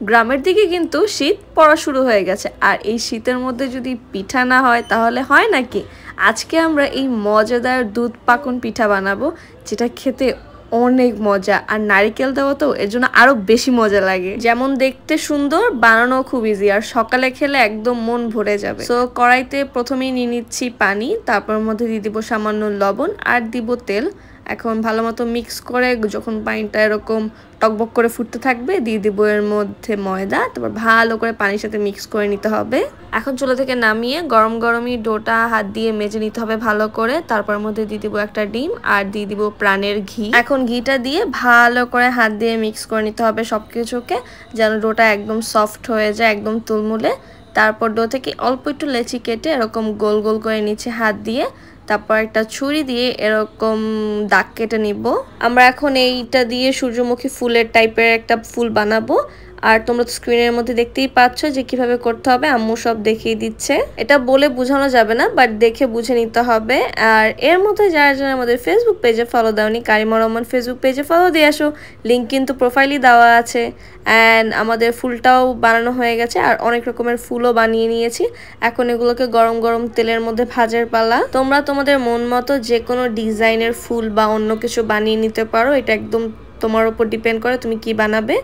গ্রামের দিকে কিন্তু শীত পড়া শুরু হয়ে গেছে, আর এই শীতের মধ্যে যদি পিঠা না হয় তাহলে হয় নাকি। আজকে আমরা এই মজাদার দুধ পাকন পিঠা বানাবো, যেটা খেতে অনেক মজা, আর নারিকেল দেওয়া তো এর জন্য আরো বেশি মজা লাগে। যেমন দেখতে সুন্দর, বানানো খুব ইজি, আর সকালে খেলে একদম মন ভরে যাবে। তো কড়াইতে প্রথমেই নিয়ে নিচ্ছি পানি, তারপর মধ্যে দিয়ে দিব সামান্য লবণ আর দিব তেল। এখন ভালো মতো মিক্স করে যখন পানিটা এরকম টকবক করে ফুটতে থাকবে, দিয়ে দিব এর মধ্যে ময়দা, তারপর ভালো করে পানির সাথে মিক্স করে নিতে হবে। এখন চুলা থেকে নামিয়ে গরম গরমই ডোটা হাত দিয়ে মেজে নিতে হবে ভালো করে। তারপর মধ্যে দিয়ে দিব একটা ডিম আর দিয়ে দিব প্রাণের ঘি। এখন ঘিটা দিয়ে ভালো করে হাত দিয়ে মিক্স করে নিতে হবে সবকিছুকে, যেন ডোটা একদম সফট হয়ে যায়, একদম তুলমুলে। তারপর ডো থেকে অল্প একটু লেচি কেটে এরকম গোল গোল করে নিচ্ছে হাত দিয়ে, তারপর একটা ছুরি দিয়ে এরকম দাগ কেটে নিব। আমরা এখন এইটা দিয়ে সূর্যমুখী ফুলের টাইপের একটা ফুল বানাবো। আর তোমরা তো স্ক্রিনের মধ্যে দেখতেই পাচ্ছ যে কিভাবে করতে হবে, আম্মু সব দেখিয়ে দিচ্ছে। এটা বলে বোঝানো যাবে না, বাট দেখে বুঝে নিতে হবে। আর এর মধ্যে যারা যারা আমাদের ফেসবুক পেজে ফলো দাওনি, কারিমা রহমান ফেসবুক পেজে ফলো দিয়ে আসো, লিঙ্ক কিন্তু প্রোফাইলই দেওয়া আছে। অ্যান্ড আমাদের ফুলটাও বানানো হয়ে গেছে, আর অনেক রকমের ফুলও বানিয়ে নিয়েছি। এখন এগুলোকে গরম গরম তেলের মধ্যে ভাজার পালা। তোমরা তোমাদের মন মতো যে কোনো ডিজাইনের ফুল বা অন্য কিছু বানিয়ে নিতে পারো, এটা একদম তোমার উপর ডিপেন্ড করে তুমি কি বানাবে।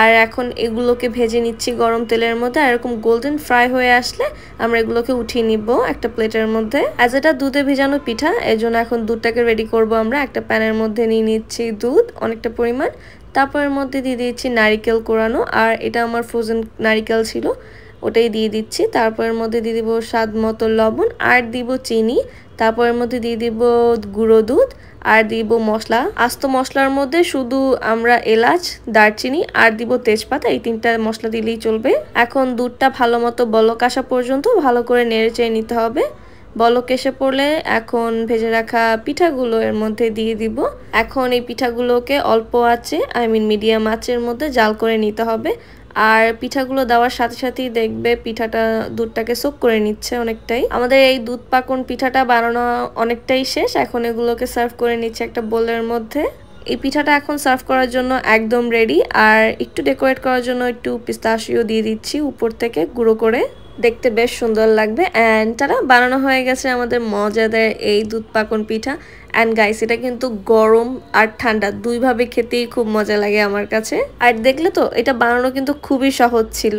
আর এখন এগুলোকে ভেজে নিচ্ছি গরম তেলের মধ্যে, আর এরকম গোল্ডেন ফ্রাই হয়ে আসলে আমরা এগুলোকে উঠিয়ে নিব একটা প্লেটের মধ্যে। আজ এটা দুধে ভেজানো পিঠা, এর জন্য এখন দুধটাকে রেডি করব। আমরা একটা প্যানের মধ্যে নিয়ে নিচ্ছি দুধ অনেকটা পরিমাণ, তারপরের মধ্যে দিয়ে দিচ্ছি নারিকেল কোরানো, আর এটা আমার ফ্রোজেন নারিকেল ছিল, ওটাই দিয়ে দিচ্ছি। তারপরের মধ্যে দিয়ে দিব স্বাদ মতো লবণ আর দিব চিনি। তারপরের মধ্যে দিয়ে দিব গুঁড়ো দুধ আর দিব মশলা। আস্ত মশলার মধ্যে শুধু আমরা এলাচ, দারচিনি আর দিব তেজপাতা, এই তিনটা মশলা দিলেই চলবে। এখন দুধটা ভালো মতো বলক আসা পর্যন্ত ভালো করে নেড়ে চেড়ে নিতে হবে। বলক এসে পড়লে এখন ভেজে রাখা পিঠাগুলো এর মধ্যে দিয়ে দিব। এখন এই পিঠাগুলোকে অল্প আঁচে, মিডিয়াম আঁচের মধ্যে জাল করে নিতে হবে। আর পিঠাগুলো দেওয়ার সাথে সাথেই দেখবে পিঠাটা দুধটাকে সোক করে নিচ্ছে অনেকটাই। আমাদের এই দুধ পাকন পিঠাটা বানানো অনেকটাই শেষ। এখন এগুলোকে সার্ভ করে নিচ্ছে একটা বোলের মধ্যে। এই পিঠাটা এখন সার্ভ করার জন্য একদম রেডি। আর একটু ডেকোরেট করার জন্য একটু পিস্তাশিও দিয়ে দিচ্ছি উপর থেকে গুঁড়ো করে, দেখতে বেশ সুন্দর লাগবে। অ্যান্ড তারা বানানো হয়ে গেছে আমাদের মজাদার এই দুধ পাকন পিঠা। অ্যান্ড গাইস, এটা কিন্তু গরম আর ঠান্ডা দুইভাবে খেতেই খুব মজা লাগে আমার কাছে। আর দেখলে তো এটা বানানো কিন্তু খুবই সহজ ছিল।